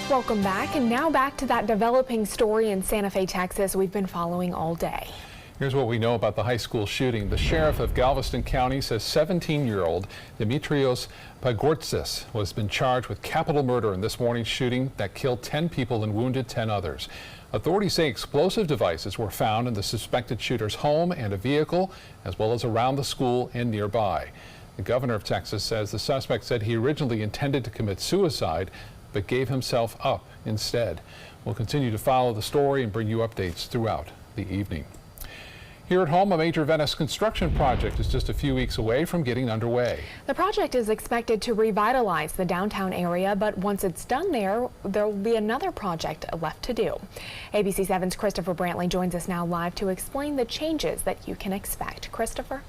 Welcome back, and now back to that developing story in Santa Fe, Texas we've been following all day. Here's what we know about the high school shooting. The sheriff of Galveston County says 17-year-old Dimitrios Pagortzis has been charged with capital murder in this morning's shooting that killed 10 people and wounded 10 others. Authorities say explosive devices were found in the suspected shooter's home and a vehicle, as well as around the school and nearby. The governor of Texas says the suspect said he originally intended to commit suicide, but gave himself up instead. We'll continue to follow the story and bring you updates throughout the evening. Here at home, a major Venice construction project is just a few weeks away from getting underway. The project is expected to revitalize the downtown area, but once it's done there will be another project left to do. ABC 7's Christopher Brantley joins us now live to explain the changes that you can expect. Christopher?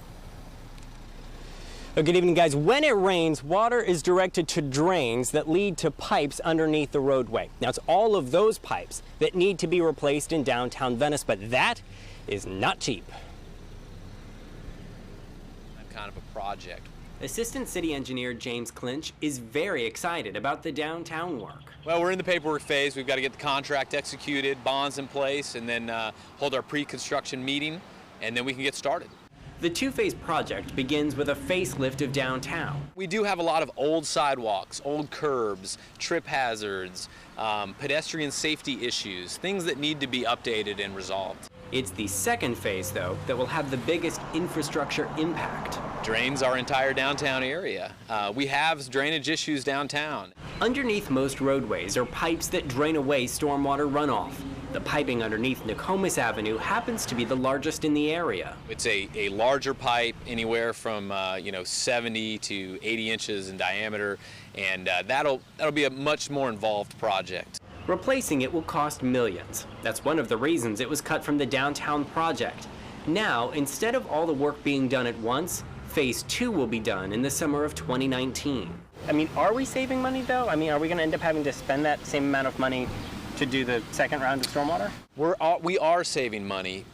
Good evening, guys. When it rains, water is directed to drains that lead to pipes underneath the roadway. Now, it's all of those pipes that need to be replaced in downtown Venice, but that is not cheap. Kind of a project. Assistant City Engineer James Clinch is very excited about the downtown work. Well, we're in the paperwork phase. We've got to get the contract executed, bonds in place, and then hold our pre-construction meeting, and then we can get started. The two-phase project begins with a facelift of downtown. We do have a lot of old sidewalks, old curbs, trip hazards, pedestrian safety issues, things that need to be updated and resolved. It's the second phase, though, that will have the biggest infrastructure impact. Drains our entire downtown area. We have drainage issues downtown. Underneath most roadways are pipes that drain away stormwater runoff. The piping underneath Nokomis Avenue happens to be the largest in the area. It's a larger pipe, anywhere from 70 to 80 inches in diameter, and that'll be a much more involved project. Replacing it will cost millions. That's one of the reasons it was cut from the downtown project. Now, instead of all the work being done at once, phase 2 will be done in the summer of 2019. I mean, are we saving money though? I mean, are we going to end up having to spend that same amount of money to do the second round of stormwater? We are saving money.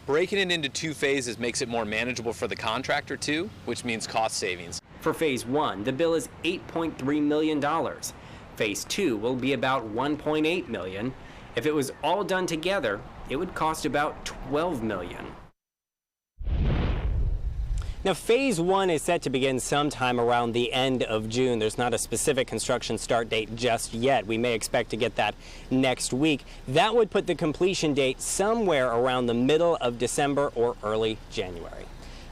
Breaking it into two phases makes it more manageable for the contractor too, which means cost savings. For phase 1, the bill is $8.3 million. Phase 2 will be about $1.8 million. If it was all done together, it would cost about $12 million. Now, phase 1 is set to begin sometime around the end of June. There's not a specific construction start date just yet. We may expect to get that next week. That would put the completion date somewhere around the middle of December or early January.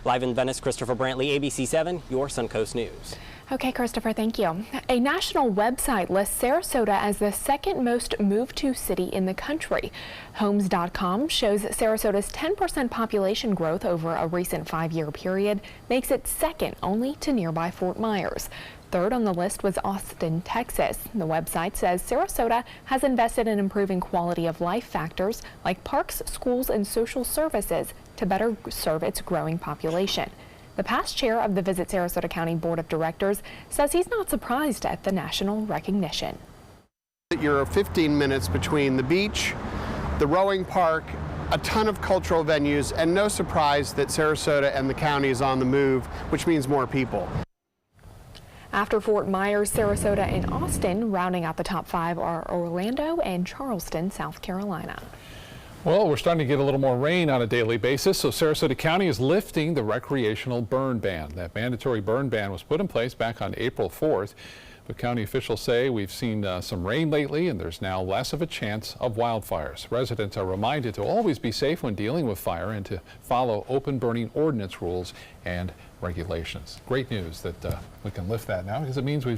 Live in Venice, Christopher Brantley, ABC 7, your Suncoast News. Okay, Christopher, thank you. A national website lists Sarasota as the second most moved to city in the country. Homes.com shows Sarasota's 10% population growth over a recent 5-year period makes it second only to nearby Fort Myers. Third on the list was Austin, Texas. The website says Sarasota has invested in improving quality of life factors like parks, schools, and social services to better serve its growing population. The past chair of the Visit Sarasota County Board of Directors says he's not surprised at the national recognition. You're 15 minutes between the beach, the rowing park, a ton of cultural venues, and no surprise that Sarasota and the county is on the move, which means more people. After Fort Myers, Sarasota, and Austin, rounding out the top 5 are Orlando and Charleston, South Carolina. Well, we're starting to get a little more rain on a daily basis, so Sarasota County is lifting the recreational burn ban. That mandatory burn ban was put in place back on April 4th, but county officials say we've seen some rain lately and there's now less of a chance of wildfires. Residents are reminded to always be safe when dealing with fire and to follow open burning ordinance rules and regulations. Great news that we can lift that now because it means we're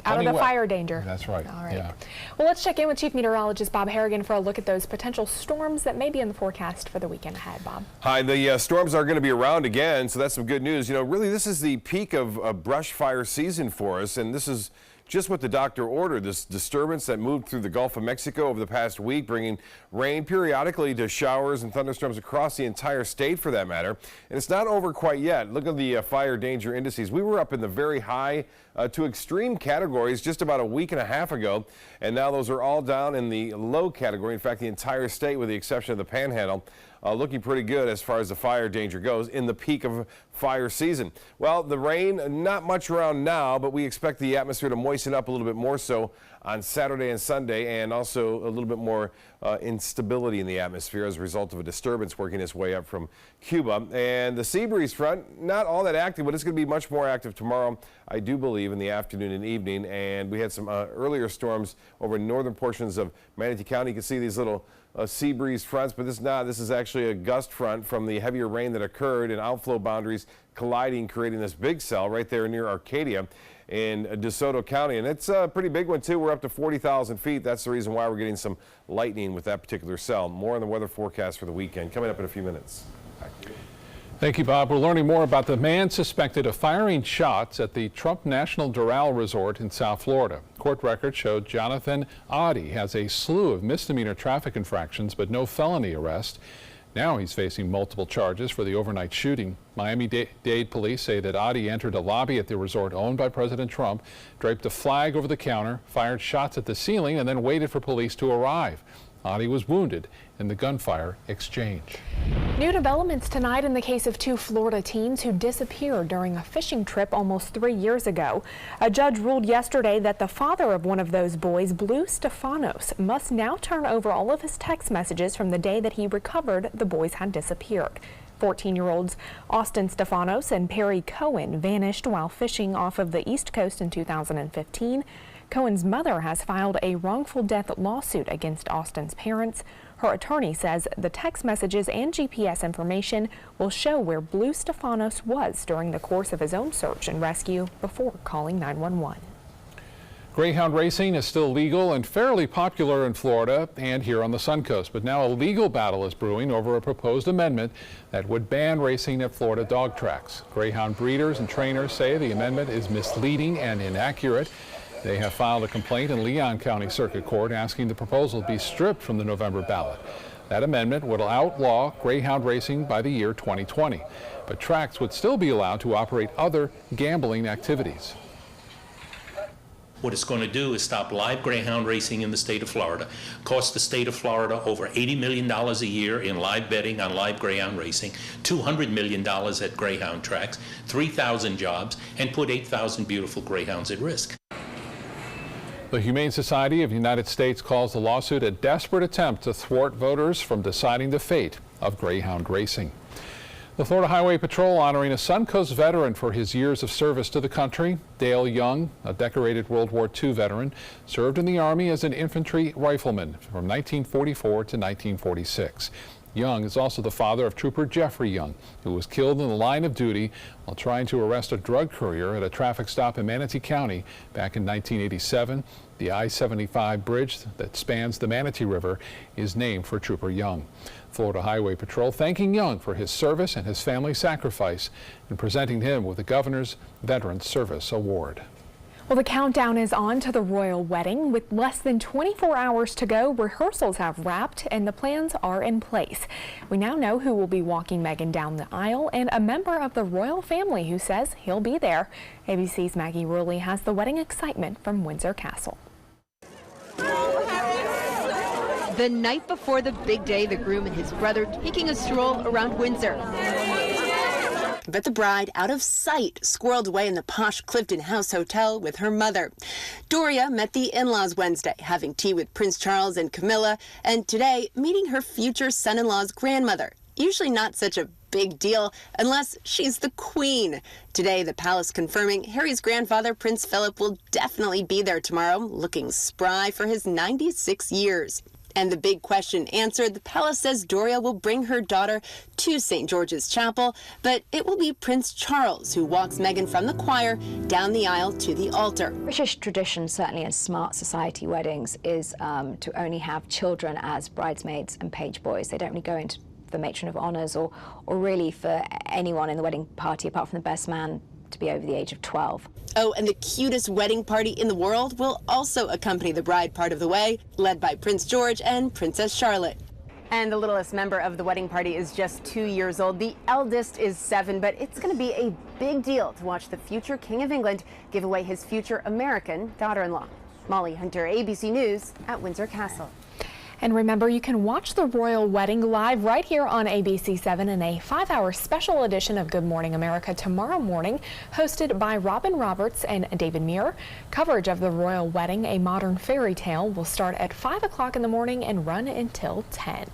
out of the fire danger. That's right. All right. Yeah. Well, let's check in with Chief Meteorologist Bob Harrigan for a look at those potential storms that may be in the forecast for the weekend ahead. Bob. Hi, the storms are going to be around again, so that's some good news. You know, really, this is the peak of brush fire season for us, and this is just what the doctor ordered, this disturbance that moved through the Gulf of Mexico over the past week, bringing rain periodically to showers and thunderstorms across the entire state for that matter. And it's not over quite yet. Look at the fire danger indices. We were up in the very high to extreme categories just about a week and a half ago, and now those are all down in the low category. In fact, the entire state with the exception of the Panhandle looking pretty good as far as the fire danger goes in the peak of fire season. Well, the rain, not much around now, but we expect the atmosphere to moisten up a little bit more so on Saturday and Sunday, and also a little bit more instability in the atmosphere as a result of a disturbance working its way up from Cuba. And the sea breeze front, not all that active, but it's going to be much more active tomorrow, I do believe, in the afternoon and evening. And we had some earlier storms over northern portions of Manatee County. You can see these little sea breeze fronts, but this is actually a gust front from the heavier rain that occurred and outflow boundaries colliding, creating this big cell right there near Arcadia in DeSoto County. And it's a pretty big one too. We're up to 40,000 feet. That's the reason why we're getting some lightning with that particular cell. More on the weather forecast for the weekend coming up in a few minutes. Thank you, Bob. We're learning more about the man suspected of firing shots at the Trump National Doral Resort in South Florida. Court records showed Jonathan Oddie has a slew of misdemeanor traffic infractions, but no felony arrest. Now he's facing multiple charges for the overnight shooting. Miami-Dade police say that Oddie entered a lobby at the resort owned by President Trump, draped a flag over the counter, fired shots at the ceiling, and then waited for police to arrive. Oddie was wounded in the gunfire exchange. New developments tonight in the case of two Florida teens who disappeared during a fishing trip almost 3 years ago. A judge ruled yesterday that the father of one of those boys, Blue Stephanos, must now turn over all of his text messages from the day that he recovered the boys had disappeared. 14-year-olds Austin Stephanos and Perry Cohen vanished while fishing off of the East Coast in 2015. Cohen's mother has filed a wrongful death lawsuit against Austin's parents. Her attorney says the text messages and GPS information will show where Blue Stephanos was during the course of his own search and rescue before calling 911. Greyhound racing is still legal and fairly popular in Florida and here on the Suncoast, but now a legal battle is brewing over a proposed amendment that would ban racing at Florida dog tracks. Greyhound breeders and trainers say the amendment is misleading and inaccurate. They have filed a complaint in Leon County Circuit Court asking the proposal be stripped from the November ballot. That amendment would outlaw greyhound racing by the year 2020, but tracks would still be allowed to operate other gambling activities. What it's going to do is stop live greyhound racing in the state of Florida, cost the state of Florida over $80 million a year in live betting on live greyhound racing, $200 million at greyhound tracks, 3,000 jobs, and put 8,000 beautiful greyhounds at risk. The Humane Society of the United States calls the lawsuit a desperate attempt to thwart voters from deciding the fate of greyhound racing. The Florida Highway Patrol honoring a Suncoast veteran for his years of service to the country. Dale Young, a decorated World War II veteran, served in the Army as an infantry rifleman from 1944 to 1946. Young is also the father of Trooper Jeffrey Young, who was killed in the line of duty while trying to arrest a drug courier at a traffic stop in Manatee County back in 1987. The I-75 bridge that spans the Manatee River is named for Trooper Young. Florida Highway Patrol thanking Young for his service and his family's sacrifice and presenting him with the Governor's Veterans Service Award. Well, the countdown is on to the royal wedding. With less than 24 hours to go, rehearsals have wrapped and the plans are in place. We now know who will be walking Meghan down the aisle and a member of the royal family who says he'll be there. ABC's Maggie Rulli has the wedding excitement from Windsor Castle. The night before the big day, the groom and his brother taking a stroll around Windsor. But the bride out of sight, squirreled away in the posh Clifton House Hotel with her mother. Doria met the in-laws Wednesday, having tea with Prince Charles and Camilla, and today meeting her future son-in-law's grandmother. Usually not such a big deal unless she's the queen. Today, the palace confirming Harry's grandfather, Prince Philip, will definitely be there tomorrow, looking spry for his 96 years. And the big question answered, the palace says Doria will bring her daughter to St. George's Chapel, but it will be Prince Charles who walks Meghan from the choir down the aisle to the altar. British tradition, certainly in smart society weddings, is to only have children as bridesmaids and page boys. They don't really go into the matron of honours or really for anyone in the wedding party apart from the best man to be over the age of 12. Oh, and the cutest wedding party in the world will also accompany the bride part of the way, led by Prince George and Princess Charlotte. And the littlest member of the wedding party is just 2 years old. The eldest is 7, but it's going to be a big deal to watch the future King of England give away his future American daughter-in-law. Molly Hunter, ABC News at Windsor Castle. And remember, you can watch the royal wedding live right here on ABC7 in a 5-hour special edition of Good Morning America tomorrow morning, hosted by Robin Roberts and David Muir. Coverage of the royal wedding, a modern fairy tale, will start at 5 o'clock in the morning and run until 10.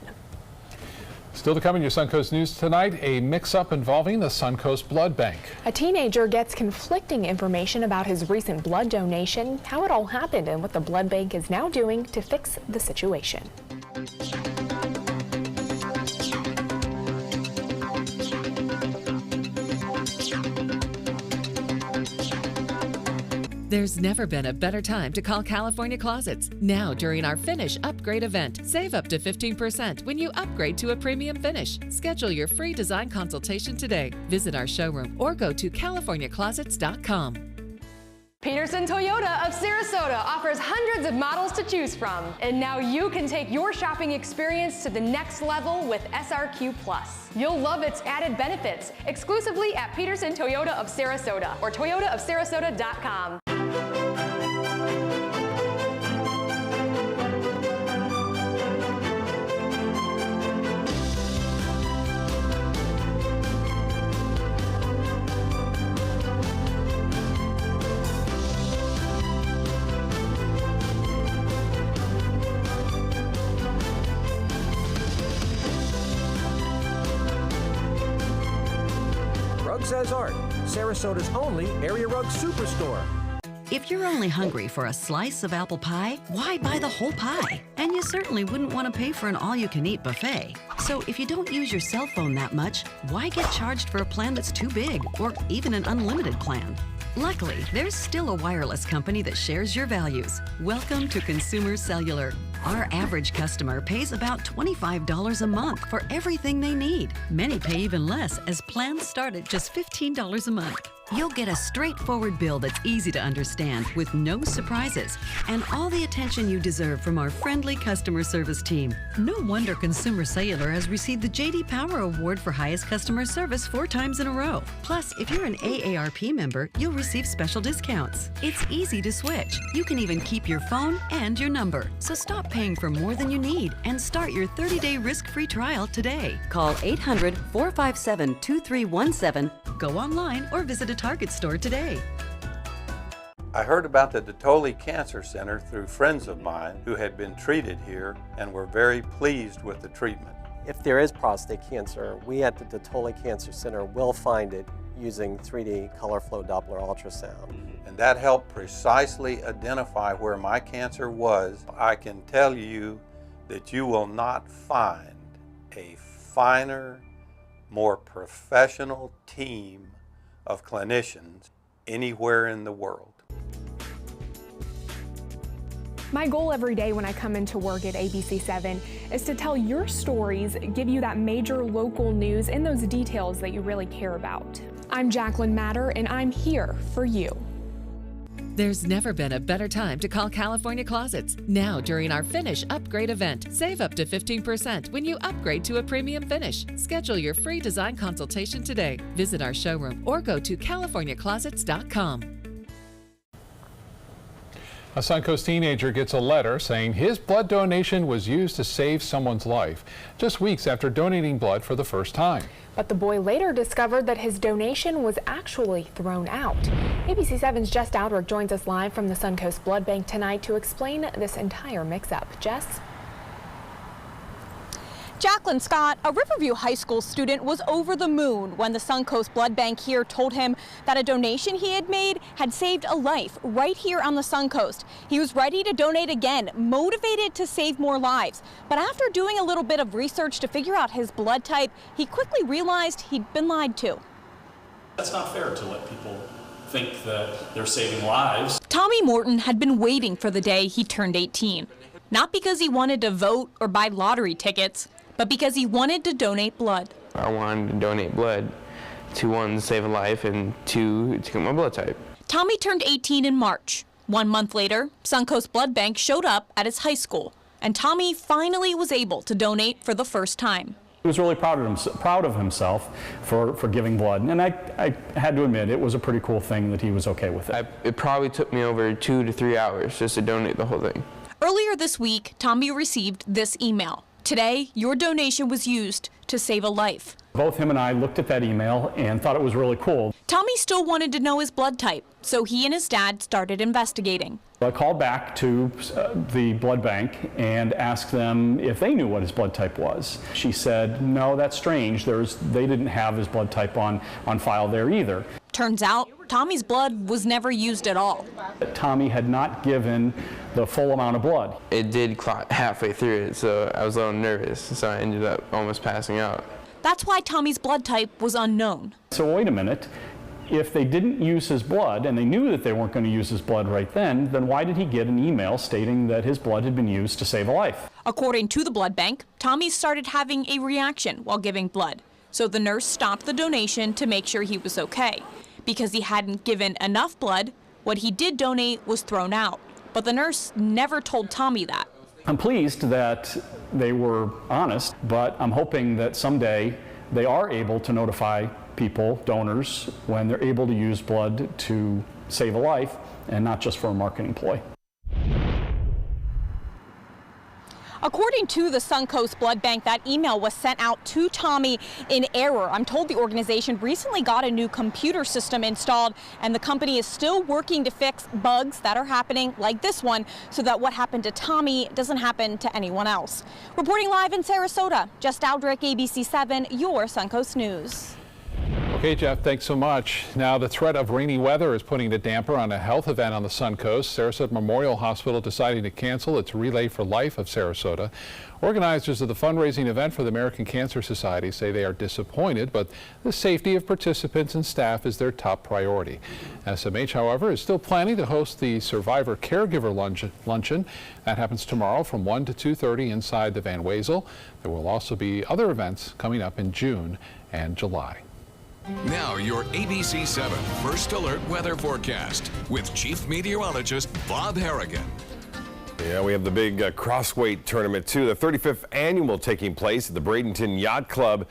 Still to come in your Suncoast News tonight, a mix-up involving the Suncoast Blood Bank. A teenager gets conflicting information about his recent blood donation, how it all happened, and what the blood bank is now doing to fix the situation. There's never been a better time to call California Closets. Now, during our Finish Upgrade event, save up to 15% when you upgrade to a premium finish. Schedule your free design consultation today. Visit our showroom or go to CaliforniaClosets.com. Peterson Toyota of Sarasota offers hundreds of models to choose from. And now you can take your shopping experience to the next level with SRQ Plus. You'll love its added benefits exclusively at Peterson Toyota of Sarasota or toyotaofsarasota.com. Rugs as Art, Sarasota's only area rug superstore. If you're only hungry for a slice of apple pie, why buy the whole pie? And you certainly wouldn't want to pay for an all-you-can-eat buffet. So if you don't use your cell phone that much, why get charged for a plan that's too big or even an unlimited plan? Luckily, there's still a wireless company that shares your values. Welcome to Consumer Cellular. Our average customer pays about $25 a month for everything they need. Many pay even less, as plans start at just $15 a month. You'll get a straightforward bill that's easy to understand with no surprises and all the attention you deserve from our friendly customer service team. No wonder Consumer Cellular has received the J.D. Power Award for highest customer service 4 times in a row. Plus, if you're an AARP member, you'll receive special discounts. It's easy to switch. You can even keep your phone and your number. So stop paying for more than you need and start your 30-day risk-free trial today. Call 800-457-2317, go online, or visit a Target store today. I heard about the Doral Cancer Center through friends of mine who had been treated here and were very pleased with the treatment. If there is prostate cancer, we at the Doral Cancer Center will find it using 3D color flow Doppler ultrasound. And that helped precisely identify where my cancer was. I can tell you that you will not find a finer, more professional team of clinicians anywhere in the world. My goal every day when I come into work at ABC7 is to tell your stories, give you that major local news and those details that you really care about. I'm Jacqueline Matter, and I'm here for you. There's never been a better time to call California Closets. Now, during our Finish Upgrade event, save up to 15% when you upgrade to a premium finish. Schedule your free design consultation today. Visit our showroom or go to CaliforniaClosets.com. A Suncoast teenager gets a letter saying his blood donation was used to save someone's life, just weeks after donating blood for the first time. But the boy later discovered that his donation was actually thrown out. ABC7's Jess Dowdrick joins us live from the Suncoast Blood Bank tonight to explain this entire mix-up. Jess? Jacqueline Scott, a Riverview High School student, was over the moon when the Suncoast Blood Bank here told him that a donation he had made had saved a life right here on the Suncoast. He was ready to donate again, motivated to save more lives. But after doing a little bit of research to figure out his blood type, he quickly realized he'd been lied to. That's not fair to let people think that they're saving lives. Tommy Morton had been waiting for the day he turned 18. Not because he wanted to vote or buy lottery tickets, but because he wanted to donate blood. I wanted to donate blood to, one, save a life, and two, to get my blood type. Tommy turned 18 in March. 1 month later, Suncoast Blood Bank showed up at his high school, and Tommy finally was able to donate for the first time. He was really proud of himself for giving blood, and I had to admit it was a pretty cool thing that he was okay with it. It probably took me over 2 to 3 hours just to donate the whole thing. Earlier this week, Tommy received this email. Today, your donation was used to save a life. Both him and I looked at that email and thought it was really cool. Tommy still wanted to know his blood type, so he and his dad started investigating. I called back to the blood bank and asked them if they knew what his blood type was. She said, no, that's strange. They didn't have his blood type on file there either. Turns out, Tommy's blood was never used at all. Tommy had not given the full amount of blood. It did clot halfway through it, so I was a little nervous, so I ended up almost passing out. That's why Tommy's blood type was unknown. So wait a minute. If they didn't use his blood, and they knew that they weren't going to use his blood right then why did he get an email stating that his blood had been used to save a life? According to the blood bank, Tommy started having a reaction while giving blood. So the nurse stopped the donation to make sure he was okay. Because he hadn't given enough blood, what he did donate was thrown out. But the nurse never told Tommy that. I'm pleased that they were honest, but I'm hoping that someday they are able to notify people, donors, when they're able to use blood to save a life and not just for a marketing ploy. According to the Suncoast Blood Bank, that email was sent out to Tommy in error. I'm told the organization recently got a new computer system installed, and the company is still working to fix bugs that are happening like this one so that what happened to Tommy doesn't happen to anyone else. Reporting live in Sarasota, Jess Dowdrick, ABC 7, your Suncoast News. Okay, Jeff, thanks so much. Now, the threat of rainy weather is putting a damper on a health event on the Suncoast. Sarasota Memorial Hospital deciding to cancel its Relay for Life of Sarasota. Organizers of the fundraising event for the American Cancer Society say they are disappointed, but the safety of participants and staff is their top priority. SMH, however, is still planning to host the Survivor Caregiver Luncheon. That happens tomorrow from 1 to 2:30 inside the Van Wezel. There will also be other events coming up in June and July. Now your ABC 7 First Alert weather forecast with Chief Meteorologist Bob Harrigan. Yeah, we have the big crossweight tournament too. The 35th annual taking place at the Bradenton Yacht Club.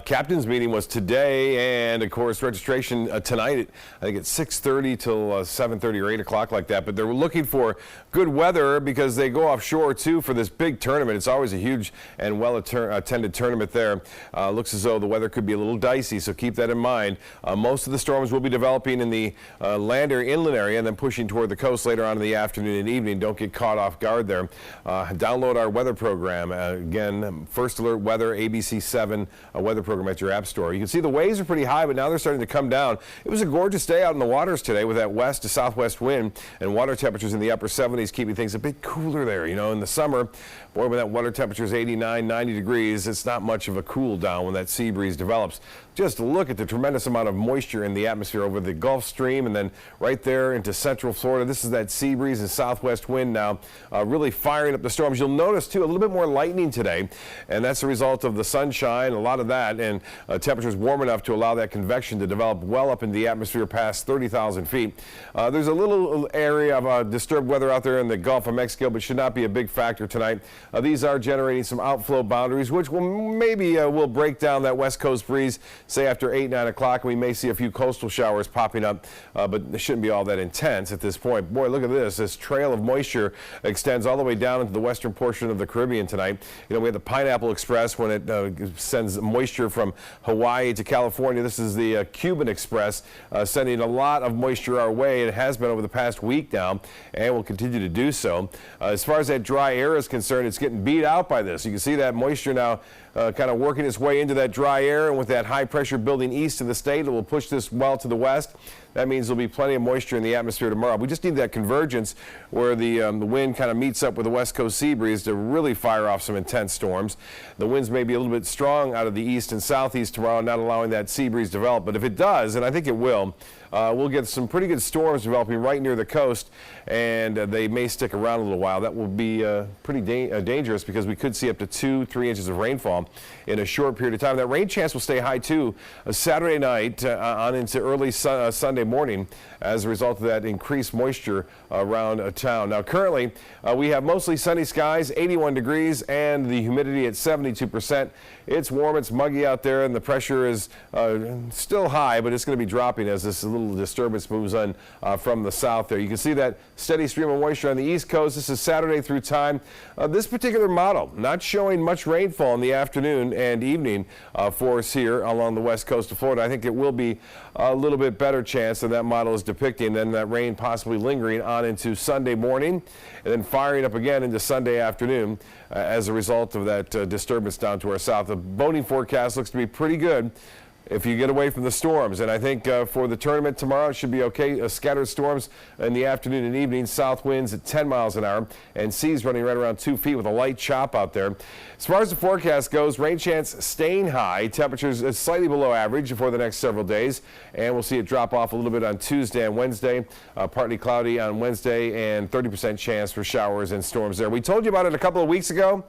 Captain's meeting was today, and of course registration tonight. I think it's 6:30 till 7:30 or 8 o'clock like that. But they're looking for good weather because they go offshore too for this big tournament. It's always a huge and well-attended tournament there. Looks as though the weather could be a little dicey, so keep that in mind. Most of the storms will be developing in the inland area and then pushing toward the coast later on in the afternoon and evening. Don't get caught off guard there. Download our weather program. Again, First Alert Weather, ABC 7 weather program at your app store. You can see the waves are pretty high, but now they're starting to come down. It was a gorgeous day out in the waters today with that west to southwest wind and water temperatures in the upper 70s, keeping things a bit cooler there. You know, in the summer, boy, when that water temperature is 89, 90 degrees, it's not much of a cool down when that sea breeze develops. Just look at the tremendous amount of moisture in the atmosphere over the Gulf Stream and then right there into central Florida. This is that sea breeze and southwest wind now really firing up the storms. You'll notice too a little bit more lightning today, and that's a result of the sunshine, a lot of that, and temperatures warm enough to allow that convection to develop well up in the atmosphere past 30,000 feet. There's a little area of disturbed weather out there in the Gulf of Mexico, but should not be a big factor tonight. These are generating some outflow boundaries, which will maybe will break down that west coast breeze, say after 8, 9 o'clock. We may see a few coastal showers popping up, but it shouldn't be all that intense at this point. Boy, look at this. This trail of moisture extends all the way down into the western portion of the Caribbean tonight. You know, we have the Pineapple Express when it sends moisture from Hawaii to California. This is the Cuban Express sending a lot of moisture our way. It has been over the past week now and will continue to do so. As far as that dry air is concerned, it's getting beat out by this. You can see that moisture now kind of working its way into that dry air, and with that high pressure building east of the state, it will push this well to the west. That means there'll be plenty of moisture in the atmosphere tomorrow. We just need that convergence where the wind kind of meets up with the west coast sea breeze to really fire off some intense storms. The winds may be a little bit strong out of the east and southeast tomorrow, not allowing that sea breeze to develop. But if it does, and I think it will, we'll get some pretty good storms developing right near the coast, and they may stick around a little while. That will be pretty dangerous because we could see up to 2-3 inches of rainfall in a short period of time. That rain chance will stay high too Saturday night on into early Sunday Sunday morning as a result of that increased moisture around town. Now, currently, we have mostly sunny skies, 81 degrees, and the humidity at 72%. It's warm, it's muggy out there, and the pressure is still high, but it's going to be dropping as this little disturbance moves on from the south there. You can see that steady stream of moisture on the east coast. This is Saturday through time. This particular model not showing much rainfall in the afternoon and evening for us here along the west coast of Florida. I think it will be a little bit better chance than that model is depicting, than that rain possibly lingering on into Sunday morning and then firing up again into Sunday afternoon as a result of that disturbance down to our south. The boating forecast looks to be pretty good if you get away from the storms. And I think for the tournament tomorrow, it should be okay. Scattered storms in the afternoon and evening, south winds at 10 miles an hour, and seas running right around 2 feet with a light chop out there. As far as the forecast goes, rain chance staying high. Temperatures slightly below average for the next several days, and we'll see it drop off a little bit on Tuesday and Wednesday. Partly cloudy on Wednesday, and 30% chance for showers and storms there. We told you about it a couple of weeks ago.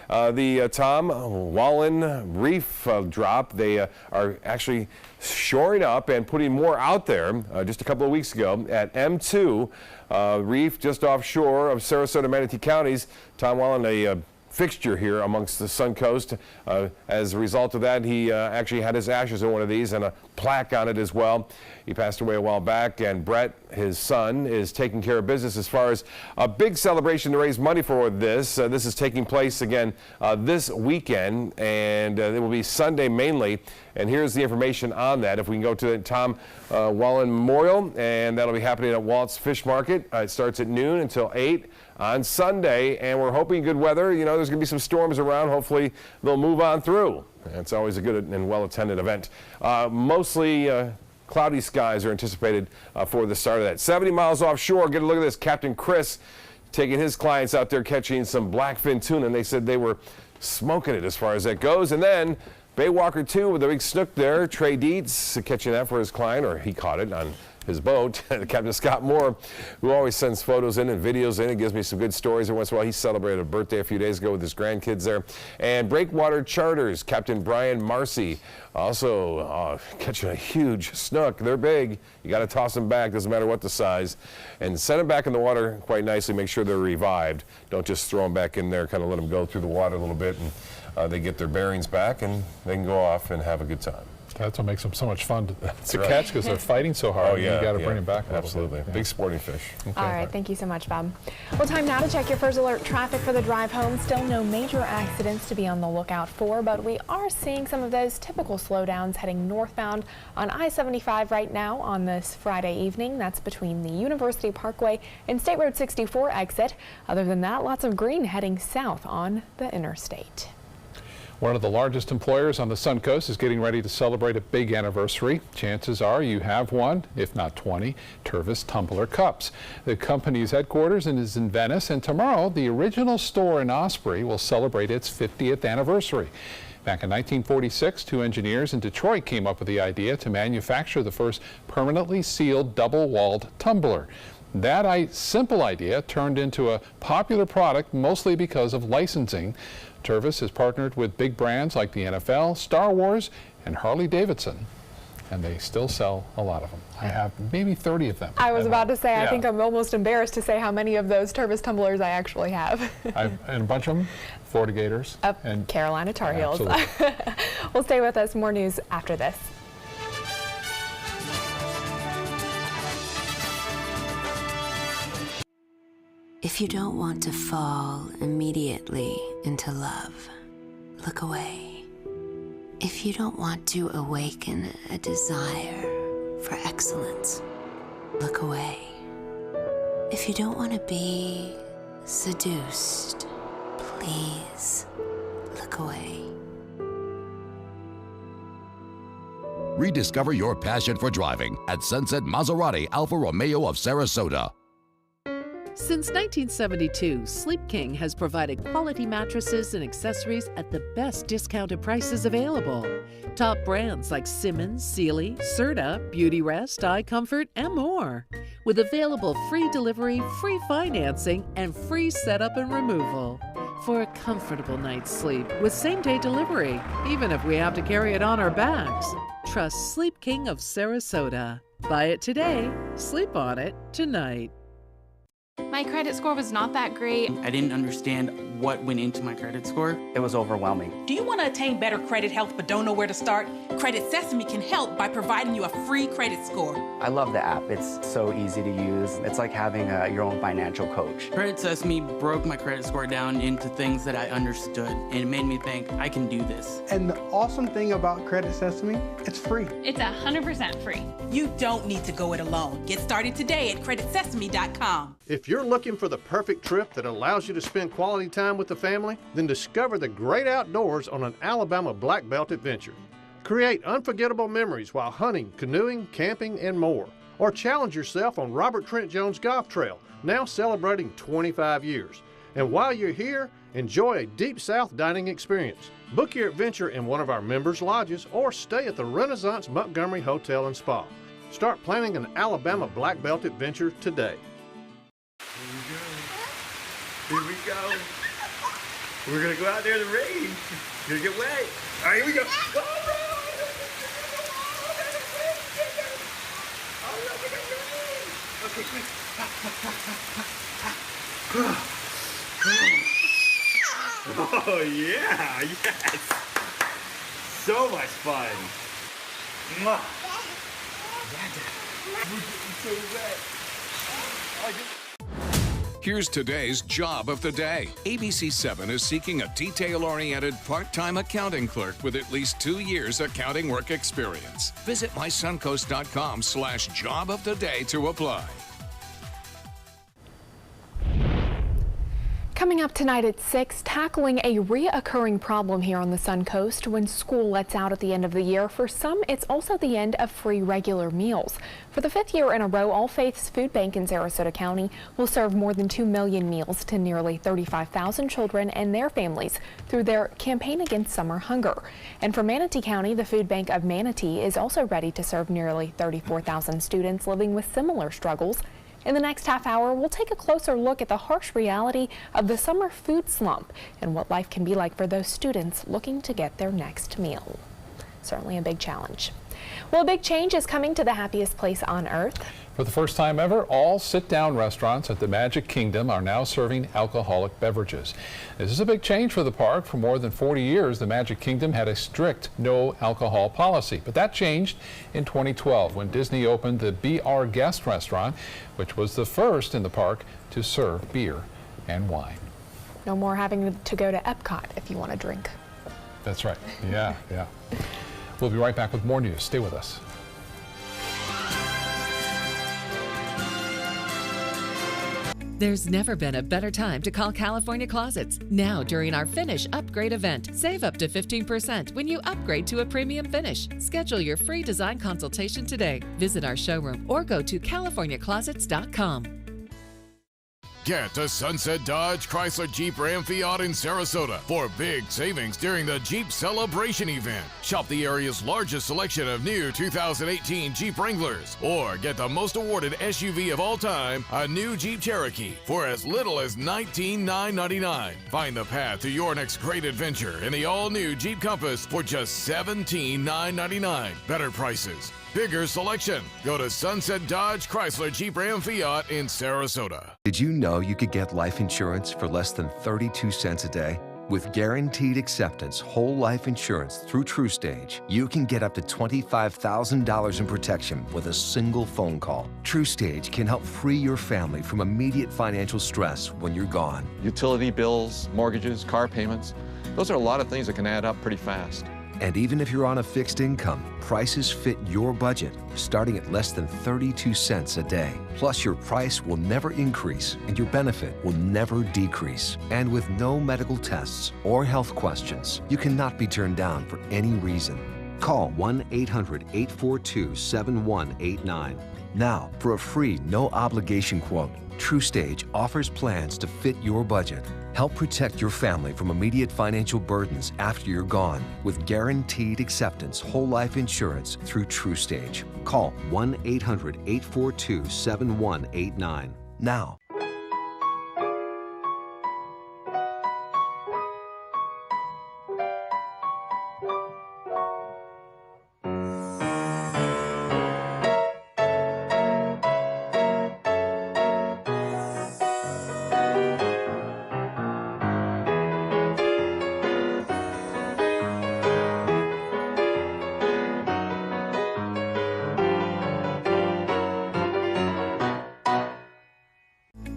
The Tom Wallen Reef drop. They are actually shoring up and putting more out there just a couple of weeks ago at M2 Reef just offshore of Sarasota, Manatee counties. Tom Wallen, a fixture here amongst the Suncoast. As a result of that, he actually had his ashes in one of these and a plaque on it as well. He passed away a while back, and Brett, his son, is taking care of business as far as a big celebration to raise money for this. This is taking place again this weekend, and it will be Sunday mainly. And here's the information on that. If we can go to the Tom Wallen Memorial, and that'll be happening at Walt's Fish Market. It starts at noon until 8 on Sunday, and we're hoping good weather. You know, there's going to be some storms around. Hopefully they'll move on through. It's always a good and well-attended event. Mostly cloudy skies are anticipated for the start of that. 70 miles offshore. Get a look at this. Captain Chris taking his clients out there catching some blackfin tuna, and they said they were smoking it as far as that goes. And then Baywalker 2 with a big snook there. Trey Dietz catching that for his client, or he caught it on his boat. Captain Scott Moore, who always sends photos in and videos in and gives me some good stories every once in a while. He celebrated a birthday a few days ago with his grandkids there. And Breakwater Charters, Captain Brian Marcy, also catching a huge snook. They're big. You got to toss them back, doesn't matter what the size. And set them back in the water quite nicely. Make sure they're revived. Don't just throw them back in there, kind of let them go through the water a little bit, and they get their bearings back, and they can go off and have a good time. That's what makes them so much fun to catch, because they're fighting so hard. Oh, yeah, you got to bring them back. Absolutely. Yeah. Big sporting fish. Okay. All right. Thank you so much, Bob. Well, time now to check your first alert traffic for the drive home. Still no major accidents to be on the lookout for, but we are seeing some of those typical slowdowns heading northbound on I-75 right now on this Friday evening. That's between the University Parkway and State Road 64 exit. Other than that, lots of green heading south on the interstate. One of the largest employers on the Suncoast is getting ready to celebrate a big anniversary. Chances are you have one, if not 20, Tervis tumbler cups. The company's headquarters is in Venice, and tomorrow the original store in Osprey will celebrate its 50th anniversary. Back in 1946, two engineers in Detroit came up with the idea to manufacture the first permanently sealed double-walled tumbler. That simple idea turned into a popular product mostly because of licensing. Tervis has partnered with big brands like the NFL, Star Wars, and Harley-Davidson, and they still sell a lot of them. I have maybe 30 of them. I was about to say, I think I'm almost embarrassed to say how many of those Tervis tumblers I actually have. And a bunch of them, Florida Gators. And Carolina Tar Heels. Absolutely. We'll stay with us. More news after this. If you don't want to fall immediately into love, look away. If you don't want to awaken a desire for excellence, look away. If you don't want to be seduced, please look away. Rediscover your passion for driving at Sunset Maserati Alfa Romeo of Sarasota. Since 1972, Sleep King has provided quality mattresses and accessories at the best discounted prices available. Top brands like Simmons, Sealy, Serta, Beauty Rest, iComfort, and more. With available free delivery, free financing, and free setup and removal. For a comfortable night's sleep with same-day delivery, even if we have to carry it on our backs. Trust Sleep King of Sarasota. Buy it today, sleep on it tonight. My credit score was not that great. I didn't understand what went into my credit score. It was overwhelming. Do you want to attain better credit health but don't know where to start? Credit Sesame can help by providing you a free credit score. I love the app. It's so easy to use. It's like having your own financial coach. Credit Sesame broke my credit score down into things that I understood, and it made me think, I can do this. And the awesome thing about Credit Sesame, it's free. It's 100% free. You don't need to go it alone. Get started today at creditsesame.com. If you're looking for the perfect trip that allows you to spend quality time with the family, then discover the great outdoors on an Alabama Black Belt adventure. Create unforgettable memories while hunting, canoeing, camping, and more. Or challenge yourself on Robert Trent Jones Golf Trail, now celebrating 25 years. And while you're here, enjoy a Deep South dining experience. Book your adventure in one of our members' lodges or stay at the Renaissance Montgomery Hotel and Spa. Start planning an Alabama Black Belt adventure today. Here we go. We're gonna go out there in the rain. Gonna get wet. All right, here we go. Okay, quick. Oh yeah, yes. So much fun. Mwah. So wet. Here's today's job of the day. ABC 7 is seeking a detail-oriented part-time accounting clerk with at least 2 years accounting work experience. Visit mysuncoast.com/job of the day to apply. Coming up tonight at 6, tackling a reoccurring problem here on the Suncoast when school lets out at the end of the year. For some, it's also the end of free regular meals. For the 5th year in a row, All Faiths Food Bank in Sarasota County will serve more than 2 million meals to nearly 35,000 children and their families through their campaign against summer hunger. And for Manatee County, the Food Bank of Manatee is also ready to serve nearly 34,000 students living with similar struggles. In the next half hour, we'll take a closer look at the harsh reality of the summer food slump and what life can be like for those students looking to get their next meal. Certainly a big challenge. Well, a big change is coming to the happiest place on earth. For the first time ever, all sit-down restaurants at the Magic Kingdom are now serving alcoholic beverages. This is a big change for the park. For more than 40 years, the Magic Kingdom had a strict no alcohol policy, but that changed in 2012 when Disney opened the Be Our Guest restaurant, which was the first in the park to serve beer and wine. No more having to go to Epcot if you want to drink. That's right. Yeah. We'll be right back with more news. Stay with us. There's never been a better time to call California Closets. Now, during our Finish Upgrade event, save up to 15% when you upgrade to a premium finish. Schedule your free design consultation today. Visit our showroom or go to californiaclosets.com. Get to Sunset Dodge Chrysler Jeep Ram Fiat in Sarasota for big savings during the Jeep Celebration event. Shop the area's largest selection of new 2018 Jeep Wranglers or get the most awarded SUV of all time, a new Jeep Cherokee, for as little as $19,999. Find the path to your next great adventure in the all-new Jeep Compass for just $17,999. Better prices, bigger selection. Go to Sunset Dodge Chrysler Jeep Ram Fiat in Sarasota. Did you know you could get life insurance for less than 32 cents a day? With guaranteed acceptance whole life insurance through TrueStage, you can get up to $25,000 in protection with a single phone call. TrueStage can help free your family from immediate financial stress when you're gone. Utility bills, mortgages, car payments, those are a lot of things that can add up pretty fast. And even if you're on a fixed income, prices fit your budget, starting at less than 32 cents a day. Plus, your price will never increase and your benefit will never decrease. And with no medical tests or health questions, you cannot be turned down for any reason. Call 1-800-842-7189. Now, for a free, no-obligation quote, TrueStage offers plans to fit your budget. Help protect your family from immediate financial burdens after you're gone with guaranteed acceptance whole life insurance through TrueStage. Call 1-800-842-7189 now.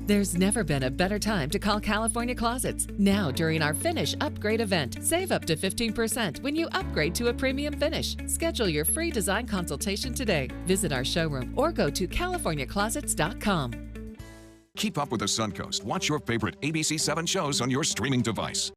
There's never been a better time to call California Closets. Now, during our Finish Upgrade event, save up to 15% when you upgrade to a premium finish. Schedule your free design consultation today. Visit our showroom or go to CaliforniaClosets.com. Keep up with the Suncoast. Watch your favorite ABC7 shows on your streaming device.